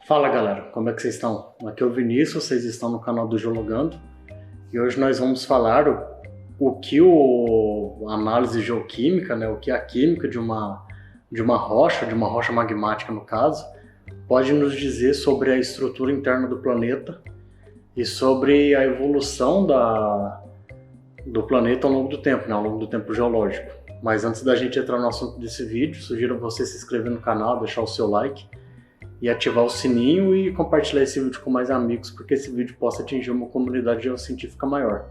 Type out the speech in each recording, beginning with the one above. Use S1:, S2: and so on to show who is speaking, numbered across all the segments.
S1: Fala galera, como é que vocês estão? Aqui é o Vinícius, vocês estão no canal do Geologando e hoje nós vamos falar o que a análise geoquímica, o que a química de uma rocha magmática no caso, pode nos dizer sobre a estrutura interna do planeta e sobre a evolução do planeta ao longo do tempo, ao longo do tempo geológico. Mas antes da gente entrar no assunto desse vídeo, sugiro você se inscrever no canal, deixar o seu like e ativar o sininho e compartilhar esse vídeo com mais amigos, porque esse vídeo possa atingir uma comunidade geocientífica maior.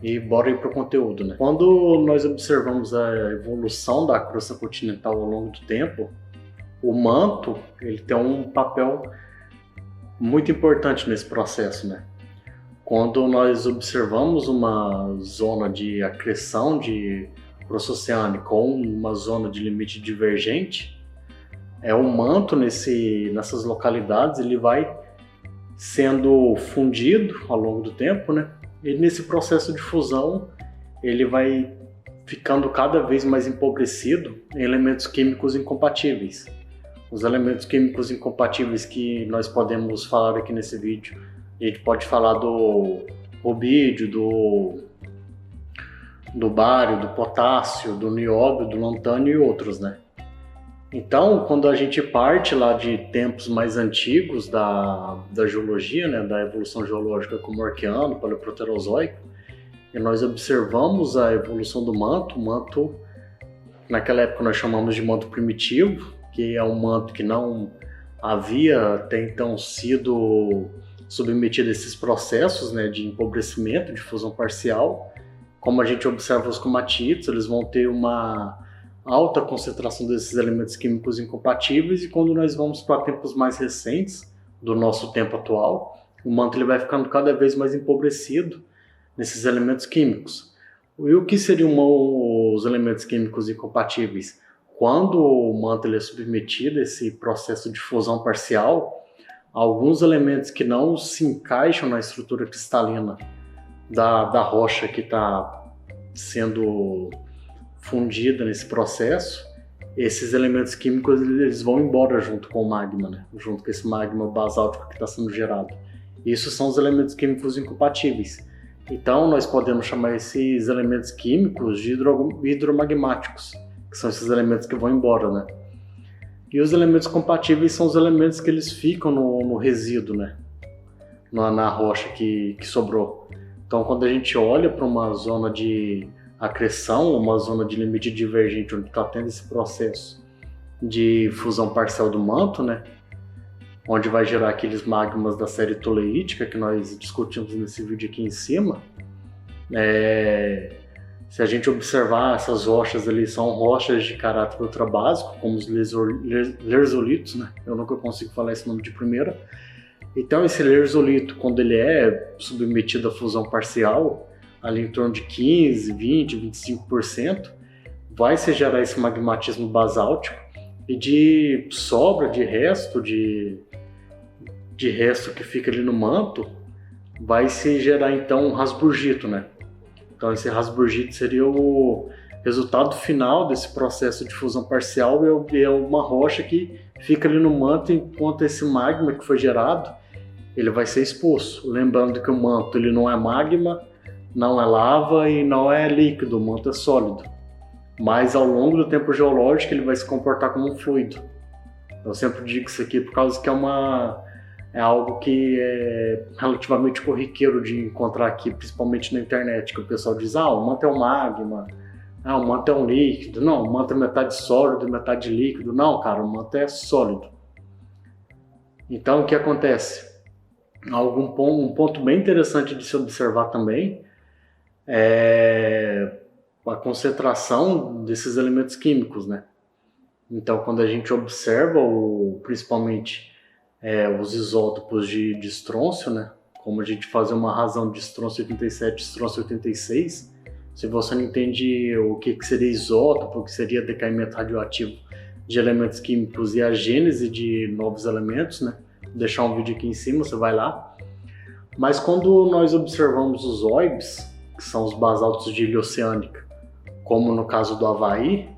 S1: E bora ir para o conteúdo, Quando nós observamos a evolução da crosta continental ao longo do tempo, o manto ele tem um papel muito importante nesse processo, Quando nós observamos uma zona de acreção de crosta oceânica ou uma zona de limite divergente, o manto nessas localidades ele vai sendo fundido ao longo do tempo, E nesse processo de fusão ele vai ficando cada vez mais empobrecido em elementos químicos incompatíveis. Os elementos químicos incompatíveis que nós podemos falar aqui nesse vídeo, a gente pode falar do rubídio, do bário, do potássio, do nióbio, do lantânio e outros, Então, quando a gente parte lá de tempos mais antigos da geologia, da evolução geológica como o Arqueano, Paleoproterozoico, e nós observamos a evolução do manto, o manto, naquela época nós chamamos de manto primitivo, que é um manto que não havia até então sido submetido a esses processos de empobrecimento, de fusão parcial. Como a gente observa os comatites, eles vão ter uma alta concentração desses elementos químicos incompatíveis, e quando nós vamos para tempos mais recentes do nosso tempo atual, o manto ele vai ficando cada vez mais empobrecido nesses elementos químicos. E o que seriam os elementos químicos incompatíveis? Quando o manto ele é submetido a esse processo de fusão parcial, alguns elementos que não se encaixam na estrutura cristalina da rocha que está sendo fundida nesse processo, esses elementos químicos eles vão embora junto com o magma, junto com esse magma basáltico que está sendo gerado. Isso são os elementos químicos incompatíveis. Então nós podemos chamar esses elementos químicos de hidromagmáticos, que são esses elementos que vão embora, E os elementos compatíveis são os elementos que eles ficam no resíduo, na rocha que sobrou. Então quando a gente olha para uma zona de acreção, uma zona de limite divergente onde está tendo esse processo de fusão parcial do manto, onde vai gerar aqueles magmas da série toleítica que nós discutimos nesse vídeo aqui em cima. Se a gente observar, essas rochas ali são rochas de caráter ultrabásico, como os lerzolitos, Eu nunca consigo falar esse nome de primeira. Então esse lerzolito, quando ele é submetido à fusão parcial, ali em torno de 15, 20, 25%, vai se gerar esse magmatismo basáltico, e de sobra, de resto que fica ali no manto, vai se gerar então um rasburgito, Então esse rasburgito seria o resultado final desse processo de fusão parcial, e é uma rocha que fica ali no manto enquanto esse magma que foi gerado, ele vai ser expulso. Lembrando que o manto ele não é magma, não é lava e não é líquido, o manto é sólido. Mas ao longo do tempo geológico ele vai se comportar como um fluido. Eu sempre digo isso aqui por causa que é algo que é relativamente corriqueiro de encontrar aqui, principalmente na internet, que o pessoal diz, o manto é um magma, o manto é um líquido. Não, o manto é metade sólido e metade líquido. Não, cara, o manto é sólido. Então o que acontece? Um ponto bem interessante de se observar também a concentração desses elementos químicos, Então, quando a gente observa principalmente os isótopos de estrôncio, como a gente faz uma razão de estrôncio 87 e estrôncio 86, se você não entende o que seria isótopo, o que seria decaimento radioativo de elementos químicos e a gênese de novos elementos, vou deixar um vídeo aqui em cima, você vai lá. Mas quando nós observamos os OIBs, que são os basaltos de ilha oceânica, como no caso do Havaí,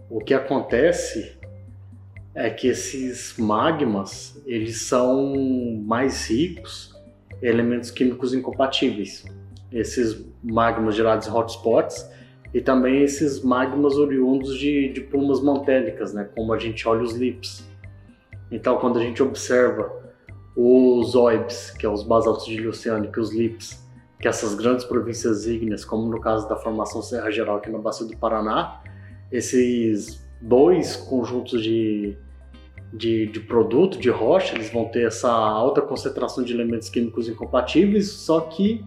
S1: o que acontece é que esses magmas, eles são mais ricos em elementos químicos incompatíveis. Esses magmas gerados em hotspots e também esses magmas oriundos de plumas mantélicas, né? Como a gente olha os LIPs. Então, quando a gente observa os OIBs, que é os basaltos de ilha oceânica, e os LIPs, que é essas grandes províncias ígneas, como no caso da formação Serra Geral aqui na Bacia do Paraná, esses dois conjuntos de produto, de rocha, eles vão ter essa alta concentração de elementos químicos incompatíveis, só que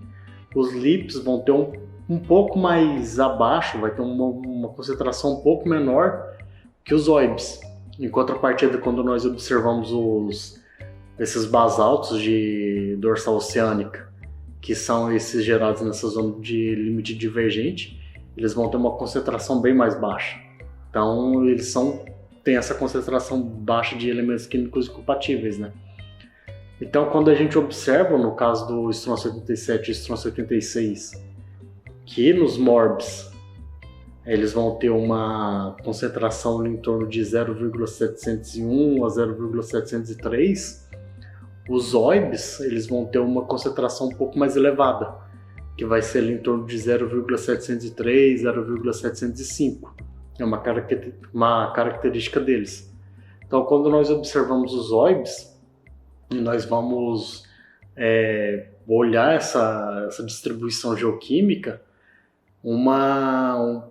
S1: os LIPs vão ter um pouco mais abaixo, vai ter uma concentração um pouco menor que os OIBs. Em contrapartida, quando nós observamos esses basaltos de dorsal oceânica, que são esses gerados nessa zona de limite divergente, eles vão ter uma concentração bem mais baixa. Então, eles têm essa concentração baixa de elementos químicos incompatíveis, né? Então, quando a gente observa, no caso do estronço 87 e estronço 86, que nos MORBs eles vão ter uma concentração em torno de 0,701 a 0,703, os OIBs eles vão ter uma concentração um pouco mais elevada, que vai ser ali em torno de 0,703, 0,705. É uma característica deles. Então, quando nós observamos os OIBs, e nós vamos olhar essa distribuição geoquímica, um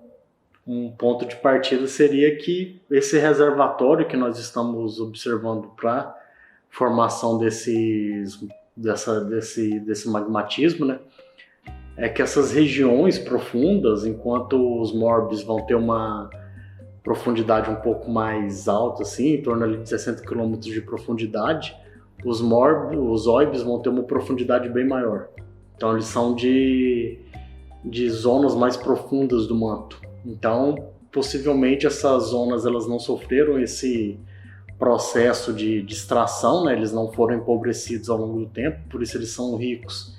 S1: ponto de partida seria que esse reservatório que nós estamos observando para formação desse magmatismo, né, é que essas regiões profundas, enquanto os MORBs vão ter uma profundidade um pouco mais alta, assim, em torno ali de 60 km de profundidade, os OIBs vão ter uma profundidade bem maior. Então eles são de zonas mais profundas do manto. Então, possivelmente essas zonas elas não sofreram esse processo de extração, né? Eles não foram empobrecidos ao longo do tempo, por isso eles são ricos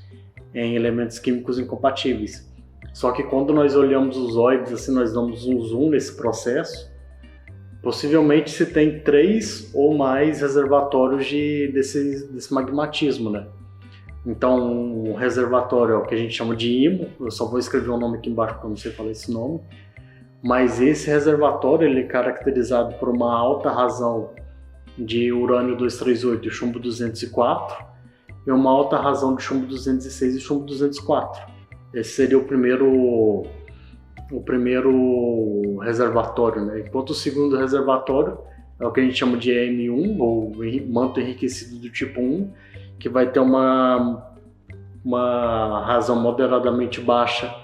S1: em elementos químicos incompatíveis. Só que quando nós olhamos os OIBs, assim, nós damos um zoom nesse processo, possivelmente se tem 3 ou mais reservatórios desse magmatismo, né? Então, um reservatório é o que a gente chama de IMO, eu só vou escrever o nome aqui embaixo porque eu não sei falar esse nome, mas esse reservatório ele é caracterizado por uma alta razão de urânio 238 e chumbo 204 e uma alta razão de chumbo 206 e chumbo 204. Esse seria o primeiro reservatório, né? Enquanto o segundo reservatório é o que a gente chama de EM1, ou manto enriquecido do tipo 1, que vai ter uma razão moderadamente baixa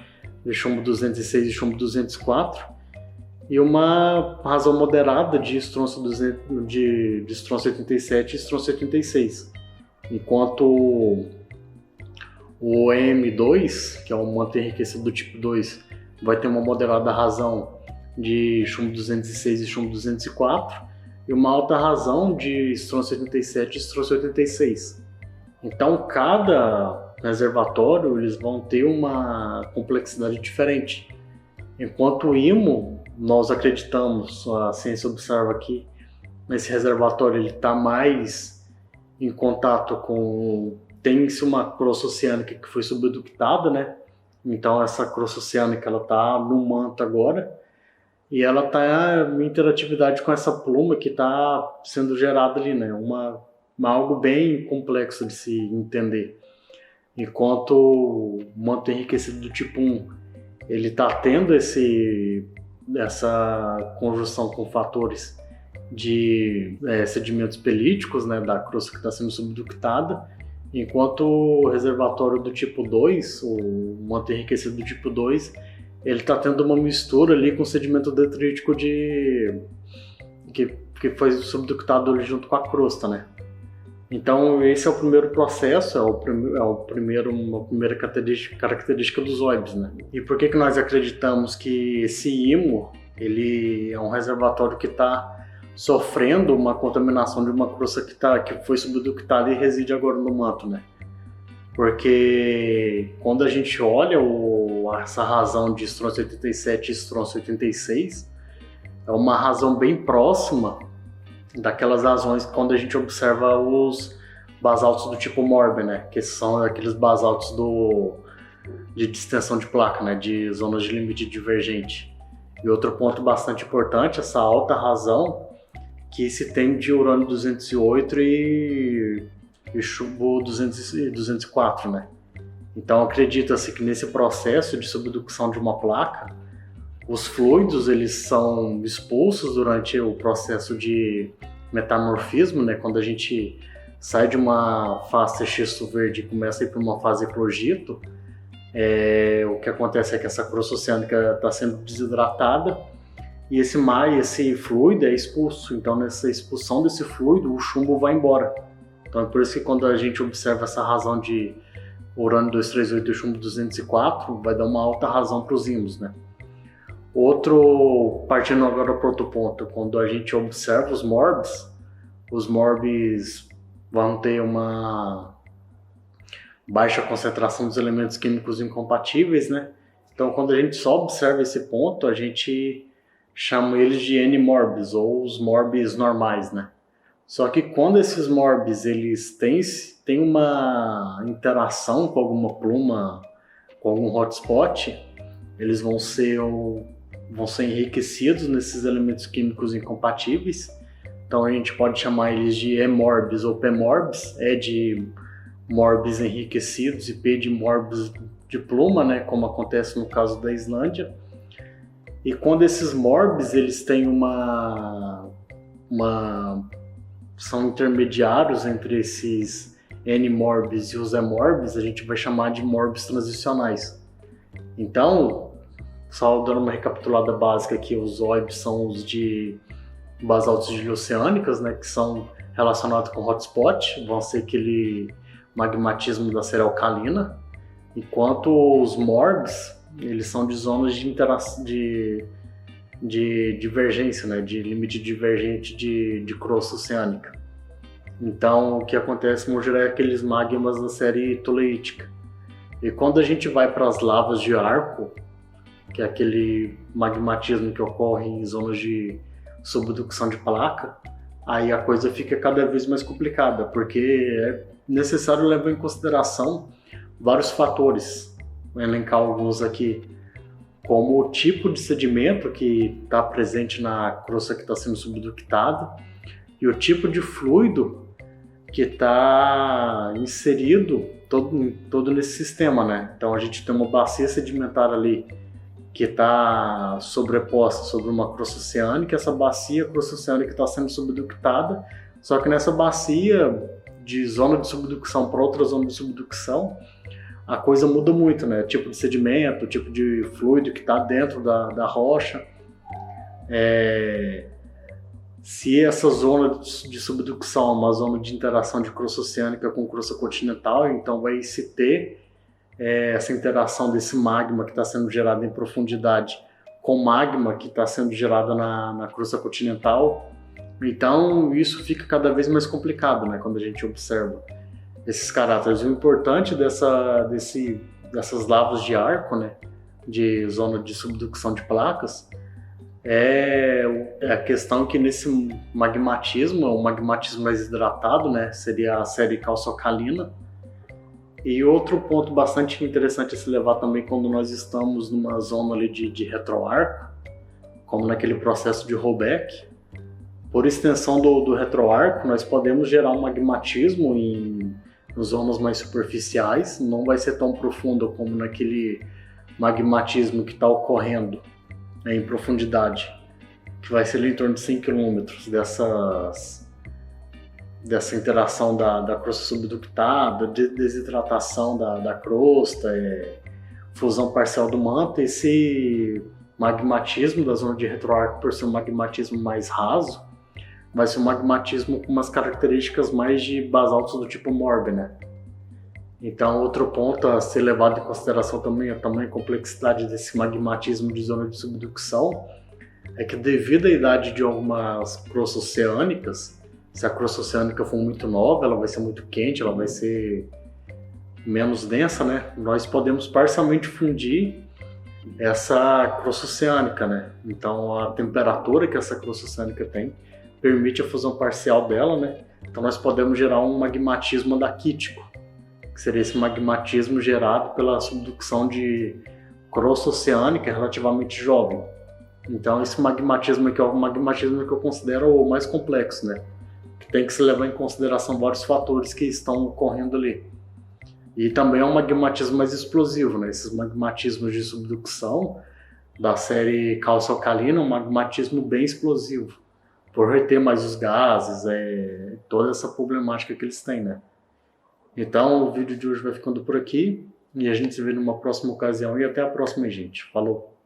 S1: de chumbo 206 e chumbo 204 e uma razão moderada de estronço 87 e estronço 86. Enquanto o EM2, que é um manto enriquecido do tipo 2, vai ter uma moderada razão de chumbo 206 e chumbo 204 e uma alta razão de estronço 87 e estronço 86. Então, cada reservatório eles vão ter uma complexidade diferente. Enquanto o IMO, nós acreditamos, a ciência observa que esse reservatório está mais em contato com... Tem-se uma crosta oceânica que foi subductada, né? Então, essa crosta oceânica está no manto agora e ela está em interatividade com essa pluma que está sendo gerada ali, né? Algo bem complexo de se entender. Enquanto o manto enriquecido do tipo 1 ele está tendo essa conjunção com fatores de sedimentos pelíticos, né, da crosta que está sendo subductada, enquanto o reservatório do tipo 2, o manto enriquecido do tipo 2, ele está tendo uma mistura ali com sedimento detritítico que foi subductado ali junto com a crosta, né? Então esse é o primeiro processo, uma primeira característica dos OIBs, né? E por que nós acreditamos que esse IMO ele é um reservatório que está sofrendo uma contaminação de uma crosta que foi subductada e reside agora no manto, né? Porque quando a gente olha essa razão de estronço 87 e estronço 86, é uma razão bem próxima daquelas razões quando a gente observa os basaltos do tipo Morbe, né? Que são aqueles basaltos de distensão de placa, né? De zonas de limite divergente. E outro ponto bastante importante, essa alta razão que se tem de urânio 208 e chumbo 204, né? Então acredita-se que nesse processo de subducção de uma placa, os fluidos eles são expulsos durante o processo de metamorfismo, né? Quando a gente sai de uma fase xisto verde e começa a ir para uma fase eclogito, o que acontece é que essa crosta oceânica está sendo desidratada e esse fluido é expulso. Então, nessa expulsão desse fluido, o chumbo vai embora. Então, é por isso que quando a gente observa essa razão de urânio 238 e chumbo 204, vai dar uma alta razão para os ímãs, né? Partindo agora para outro ponto, quando a gente observa os morbs vão ter uma baixa concentração dos elementos químicos incompatíveis, né? Então, quando a gente só observa esse ponto, a gente chama eles de N-morbs, ou os morbs normais, né? Só que quando esses morbs eles têm uma interação com alguma pluma, com algum hotspot, eles vão ser enriquecidos nesses elementos químicos incompatíveis. Então a gente pode chamar eles de E-morbs ou P-morbs, E de morbs enriquecidos e P de morbs de pluma, né, como acontece no caso da Islândia. E quando esses morbs eles têm são intermediários entre esses N-morbs e os E-morbs, a gente vai chamar de morbs transicionais. Então, só dando uma recapitulada básica aqui, os OIBs são os de basaltos de oceânicas, né, que são relacionados com hotspot, vão ser aquele magmatismo da série alcalina, enquanto os morbs, eles são de zonas de divergência, né, de limite divergente de crosta oceânica. Então, o que acontece no geral é aqueles magmas da série toleítica. E quando a gente vai para as lavas de arco, que é aquele magmatismo que ocorre em zonas de subducção de placa, aí a coisa fica cada vez mais complicada, porque é necessário levar em consideração vários fatores. Vou elencar alguns aqui, como o tipo de sedimento que está presente na crosta que está sendo subductada e o tipo de fluido que está inserido todo nesse sistema, né? Então a gente tem uma bacia sedimentar ali que está sobreposta sobre uma crosta oceânica, essa bacia, a crosta oceânica está sendo subductada, só que nessa bacia, de zona de subducção para outra zona de subducção, a coisa muda muito, né? Tipo de sedimento, tipo de fluido que está dentro da rocha. Se essa zona de subducção é uma zona de interação de crosta oceânica com crosta continental, então vai se ter essa interação desse magma que está sendo gerado em profundidade com magma que está sendo gerado na crosta continental. Então isso fica cada vez mais complicado, né, quando a gente observa esses caráteres. O importante dessas lavas de arco, né, de zona de subducção de placas, é a questão que nesse magmatismo, o magmatismo mais hidratado, né, seria a série calçocalina. E outro ponto bastante interessante a se levar também quando nós estamos numa zona ali de retroarco, como naquele processo de rollback, por extensão do retroarco, nós podemos gerar um magmatismo em zonas mais superficiais, não vai ser tão profundo como naquele magmatismo que está ocorrendo em profundidade, que vai ser ali em torno de 100 km dessa interação da crosta subductada, desidratação da crosta, fusão parcial do manto. Esse magmatismo da zona de retroarco, por ser um magmatismo mais raso, vai ser um magmatismo com umas características mais de basaltos do tipo Morbe, né? Então, outro ponto a ser levado em consideração também, a tamanha complexidade desse magmatismo de zona de subducção, é que devido à idade de algumas crostas oceânicas, se a crosta oceânica for muito nova, ela vai ser muito quente, ela vai ser menos densa, né? Nós podemos parcialmente fundir essa crosta oceânica, né? Então, a temperatura que essa crosta oceânica tem permite a fusão parcial dela, né? Então nós podemos gerar um magmatismo andaquítico, que seria esse magmatismo gerado pela subducção de crosta oceânica relativamente jovem. Então esse magmatismo aqui é o magmatismo que eu considero o mais complexo, né? Que tem que se levar em consideração vários fatores que estão ocorrendo ali. E também é um magmatismo mais explosivo, né? Esses magmatismos de subducção da série cálcio-alcalina, um magmatismo bem explosivo, por reter mais os gases, toda essa problemática que eles têm, né? Então o vídeo de hoje vai ficando por aqui e a gente se vê numa próxima ocasião e até a próxima, gente. Falou!